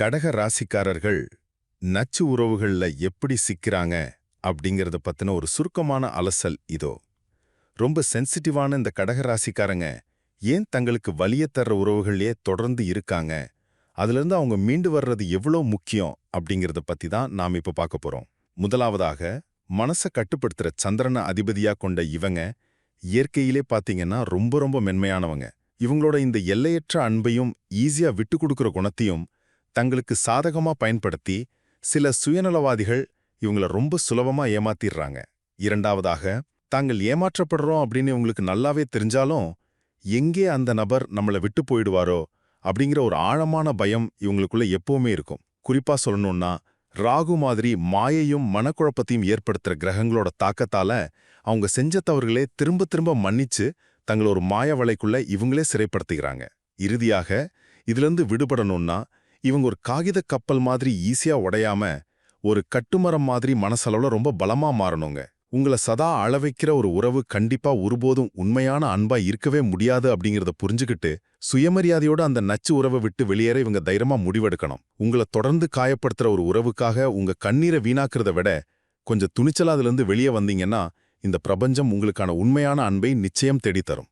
கடக ராசிக்காரர்கள் நச்சு உறவுகள்ல எப்படி சிக்கிறாங்க அப்படிங்கறத பத்தின ஒரு சுருக்கமான அலசல் இதோ. ரொம்ப சென்சிட்டிவான இந்த கடக ராசிக்காரங்க ஏன் தங்களுக்கு வலிய தர்ற உறவுகள்லயே தொடர்ந்து இருக்காங்க, அதிலிருந்து அவங்க மீண்டு வர்றது எவ்வளோ முக்கியம் அப்படிங்கறத பத்தி தான் நாம் இப்ப பார்க்க போறோம். முதலாவதாக, மனசை கட்டுப்படுத்துற சந்திரனை அதிபதியா கொண்ட இவங்க இயற்கையிலே பாத்தீங்கன்னா ரொம்ப ரொம்ப மென்மையானவங்க. இவங்களோட இந்த எல்லையற்ற அன்பையும் ஈஸியா விட்டு கொடுக்கிற குணத்தையும் தங்களுக்கு சாதகமா பயன்படுத்தி சில சுயநலவாதிகள் இவங்கள ரொம்ப சுலபமா ஏமாத்திடுறாங்க. இரண்டாவதாக, தாங்கள் ஏமாற்றப்படுறோம் அப்படின்னு இவங்களுக்கு நல்லாவே தெரிஞ்சாலும் எங்கே அந்த நபர் நம்மள விட்டு போயிடுவாரோ அப்படிங்கிற ஒரு ஆழமான பயம் இவங்களுக்குள்ள எப்பவுமே இருக்கும். குறிப்பா சொல்லணும்னா, ராகு மாதிரி மாயையும் மனக்குழப்பத்தையும் ஏற்படுத்துற கிரகங்களோட தாக்கத்தால அவங்க செஞ்ச தவறுகளே திரும்ப திரும்ப மன்னிச்சு தங்களை ஒரு மாய வலைக்குள்ள இவங்களே சிறைப்படுத்துகிறாங்க. இறுதியாக, இதிலிருந்து விடுபடணும்னா இவங்க ஒரு காகித கப்பல் மாதிரி ஈஸியா உடையாம ஒரு கட்டுமரம் மாதிரி மனசளவுல ரொம்ப பலமா மாறணுங்க. உங்களை சதா அளவைக்கிற ஒரு உறவு கண்டிப்பா ஒருபோதும் உண்மையான அன்பா இருக்கவே முடியாது அப்படிங்கறத புரிஞ்சுக்கிட்டு சுயமரியாதையோட அந்த நச்சு உறவை விட்டு வெளியேற இவங்க தைரியமா முடிவெடுக்கணும். உங்களை தொடர்ந்து காயப்படுத்துற ஒரு உறவுக்காக உங்க கண்ணீரை வீணாக்குறத விட கொஞ்சம் துணிச்சலா அதிலிருந்து வெளியே வந்தீங்கன்னா இந்த பிரபஞ்சம் உங்களுக்கான உண்மையான அன்பை நிச்சயம் தேடித்தரும்.